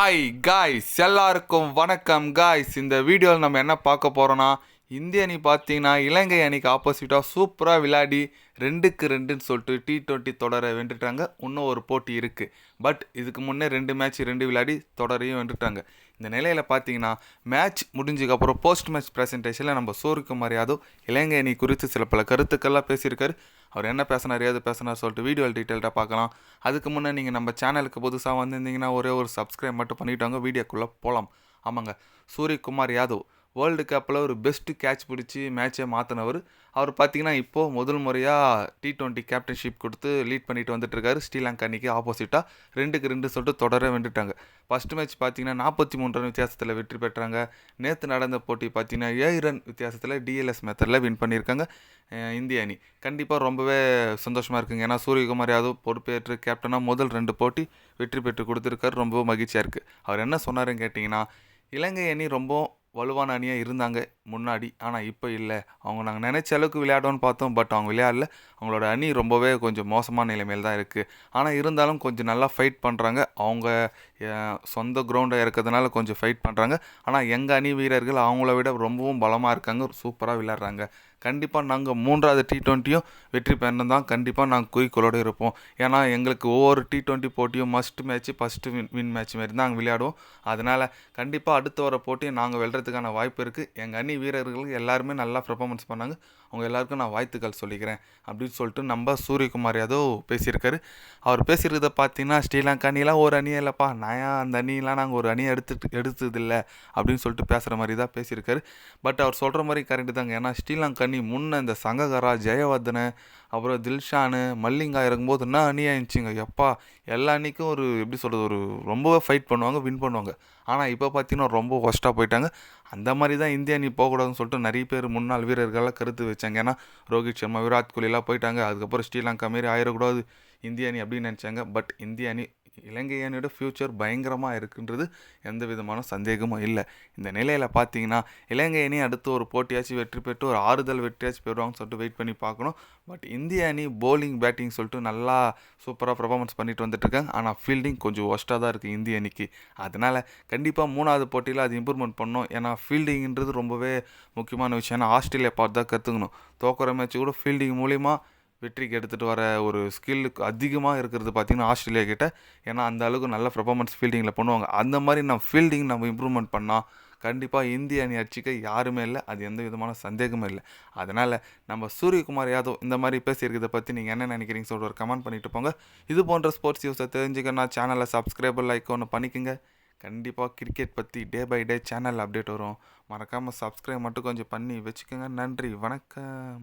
Hi guys, எல்லாருக்கும் வணக்கம் guys. இந்த வீடியோவில் நம்ம என்ன பார்க்க போகிறோன்னா, இந்திய அணி பார்த்தீங்கன்னா இலங்கை அணிக்கு ஆப்போசிட்டாக சூப்பராக விளையாடி 2-2ன்னு சொல்லிட்டு T20 தொடரை வென்றுட்டாங்க. இன்னும் ஒரு போட்டி இருக்குது. பட் இதுக்கு முன்னே 2 மேட்ச் விளையாடி தொடரையும் வென்றுட்டாங்க. இந்த நிலையில் பார்த்தீங்கன்னா மேட்ச் முடிஞ்சதுக்கப்புறம் போஸ்ட் மேட்ச் ப்ரெசன்டேஷனில் நம்ம சூரியகுமார் யாதவ் இலங்கை அணி குறித்து சில பல கருத்துக்கள்லாம் பேசியிருக்காரு. அவர் என்ன பேசினார், ஏது பேசினார் சொல்லிட்டு வீடியோவில் டீட்டெயில்டாக பார்க்கலாம். அதுக்கு முன்னே நீங்கள் நம்ம சேனலுக்கு புதுசாக வந்திருந்தீங்கன்னா ஒரே ஒரு சப்ஸ்கிரைப் மட்டும் பண்ணிவிட்டாங்க. வீடியோக்குள்ளே போகலாம். ஆமாங்க, சூரியகுமார் யாதவ் வேர்ல்டு கப்பில் ஒரு பெஸ்ட்டு கேட்ச் பிடிச்சி மேட்சை மாற்றினவர். அவர் பார்த்தீங்கன்னா இப்போது முதல் முறையாக T20 கேப்டன்ஷிப் கொடுத்து லீட் பண்ணிட்டு வந்துட்டுருக்காரு. ஸ்ரீலங்கா அணிக்கு ஆப்போசிட்டாக 2-2 சொல்லிட்டு தொடர வென்றுட்டாங்க. ஃபஸ்ட்டு மேட்ச் பார்த்தீங்கன்னா 43 ரன் வித்தியாசத்தில் வெற்றி பெற்றாங்க. நேற்று நடந்த போட்டி பார்த்தீங்கன்னா 7 ரன் வித்தியாசத்தில் டிஎல்எஸ் மெத்தடில் வின் பண்ணியிருக்காங்க இந்திய அணி. கண்டிப்பாக ரொம்பவே சந்தோஷமாக இருக்குங்க. ஏன்னா சூரியகுமார் யாதவ் பொறுப்பேற்று கேப்டனாக முதல் 2 போட்டி வெற்றி பெற்று கொடுத்துருக்காரு. ரொம்பவும் மகிழ்ச்சியாக இருக்குது. அவர் என்ன சொன்னாருன்னு கேட்டிங்கன்னா, இலங்கை அணி ரொம்ப வலுவான அணியாக இருந்தாங்க முன்னாடி, ஆனால் இப்போ இல்லை. அவங்க நாங்கள் நினச்ச அளவுக்கு விளையாடோன்னு பார்த்தோம், பட் அவங்க விளையாடல. அவங்களோட அணி ரொம்பவே கொஞ்சம் மோசமான நிலைமையில் தான் இருக்குது. ஆனால் இருந்தாலும் கொஞ்சம் நல்லா ஃபைட் பண்ணுறாங்க. அவங்க சொந்த கிரவுண்டாக இருக்கிறதுனால கொஞ்சம் ஃபைட் பண்ணுறாங்க. ஆனால் எங்கள் அணி வீரர்கள் அவங்கள விட ரொம்பவும் பலமாக இருக்காங்க, சூப்பராக விளையாடுறாங்க. கண்டிப்பாக நாங்கள் 3வது T20யும் வெற்றி பெறணும் தான் கண்டிப்பாக நாங்கள் குறிக்கோளோடு இருப்போம். ஏன்னா எங்களுக்கு ஒவ்வொரு T20 போட்டியும் must match, first win match மாரி தான் நாங்கள் விளையாடுவோம். அதனால் கண்டிப்பாக அடுத்து வர போட்டியை நாங்கள் வெல்றதுக்கான வாய்ப்பு இருக்குது. எங்கள் அணி வீரர்களுக்கு எல்லாருமே நல்லா பெர்ஃபார்மன்ஸ் பண்ணாங்க. அவங்க எல்லாருக்கும் நான் வாழ்த்துக்கள் சொல்லிக்கிறேன் அப்படின்னு சொல்லிட்டு நம்ம சூரியகுமார் யாதவ் பேசியிருக்காரு. அவர் பேசியிருக்கிறத பார்த்தீங்கன்னா, ஸ்ரீலங்கா அணிலாம் ஒரு அணியே இல்லைப்பா, நான் அந்த அணியெலாம் நாங்கள் ஒரு அணியை எடுத்ததில்லை அப்படின்னு சொல்லிட்டு பேசுகிற மாதிரி தான் பேசியிருக்காரு. பட் அவர் சொல்கிற மாதிரி கரெக்டு தாங்க. ஏன்னா ஸ்ரீலங்கா அணி முன்ன இந்த சங்ககரா, ஜெயவர்தனை, அப்புறம் தில்ஷானு, மல்லிங்கா இறங்கும்போது என்ன அணியாக இருந்துச்சுங்க. எப்பா, எல்லா அணிக்கும் ஒரு எப்படி சொல்கிறது, ஒரு ரொம்பவே ஃபைட் பண்ணுவாங்க, வின் பண்ணுவாங்க. ஆனால் இப்போ பார்த்தீங்கன்னா ரொம்ப ஒஸ்ட்டாக போயிட்டாங்க. அந்த மாதிரி தான் இந்திய அணி போகக்கூடாதுன்னு சொல்லிட்டு நிறைய பேர் முன்னாள் வீரர்களெலாம் கருத்து வச்சாங்க. ஏன்னா ரோஹித் சர்மா, விராட் கோலிலாம் போயிட்டாங்க. அதுக்கப்புறம் ஸ்ரீலங்கா மாரி ஆயிடக்கூடாது இந்திய அணி அப்படின்னு நினச்சாங்க. பட் இந்திய அணி இலங்கை அணியோட ஃப்யூச்சர் பயங்கரமாக இருக்குன்றது எந்த விதமான சந்தேகமும் இல்லை. இந்த நிலையில் பார்த்தீங்கன்னா இலங்கை அணி அடுத்து ஒரு போட்டியாச்சும் வெற்றி பெற்று ஒரு ஆறுதல் வெற்றியாச்சும் பெறுவாங்கன்னு சொல்லிட்டு வெயிட் பண்ணி பார்க்கணும். பட் இந்திய அணி போலிங் பேட்டிங் சொல்லிட்டு நல்லா சூப்பராக பர்ஃபார்மன்ஸ் பண்ணிட்டு வந்துட்டுருக்காங்க. ஆனால் ஃபீல்டிங் கொஞ்சம் ஒஸ்ட்டாக தான் இருக்குது இந்திய அணிக்கு. அதனால் கண்டிப்பாக 3வது போட்டியில் அது இம்ப்ரூவ்மெண்ட் பண்ணணும். ஏன்னா ஃபீல்டிங்கிறது ரொம்பவே முக்கியமான விஷயம். ஏன்னா ஆஸ்திரேலியா பார்த்து தான் கற்றுக்கணும். தோக்குற மேட்ச்சு கூட ஃபீல்டிங் மூலிமா வெற்றிக்கு எடுத்துகிட்டு வர ஒரு ஸ்கில்லுக்கு அதிகமாக இருக்கிறது பார்த்திங்கன்னா ஆஸ்திரேலியா கிட்ட. ஏன்னா அந்த அளவுக்கு நல்ல பெர்ஃபார்மன்ஸ் ஃபீல்டிங்கில் பண்ணுவாங்க. அந்த மாதிரி ஃபீல்டிங் நம்ம இம்ப்ரூவ்மெண்ட் பண்ணால் கண்டிப்பாக இந்திய அணி அடிச்சிக்க யாருமே இல்லை. அது எந்த விதமான சந்தேகமும் இல்லை. அதனால் நம்ம சூரியகுமார் யாதவ் இந்த மாதிரி பேசியிருக்கிறத பற்றி நீங்கள் என்ன நினைக்கிறீங்க சொல்கிற ஒரு கமெண்ட் பண்ணிவிட்டு போங்க. இது போன்ற ஸ்போர்ட்ஸ் நியூஸை தெரிஞ்சுக்கன்னா சேனலை சப்ஸ்கிரைபர் லைக் ஒன்று பண்ணிக்கோங்க. கண்டிப்பாக கிரிக்கெட் பற்றி day by day channel update வரும். மறக்காமல் சப்ஸ்கிரைப் மட்டும் கொஞ்சம் பண்ணி வச்சுக்கோங்க. நன்றி, வணக்கம்.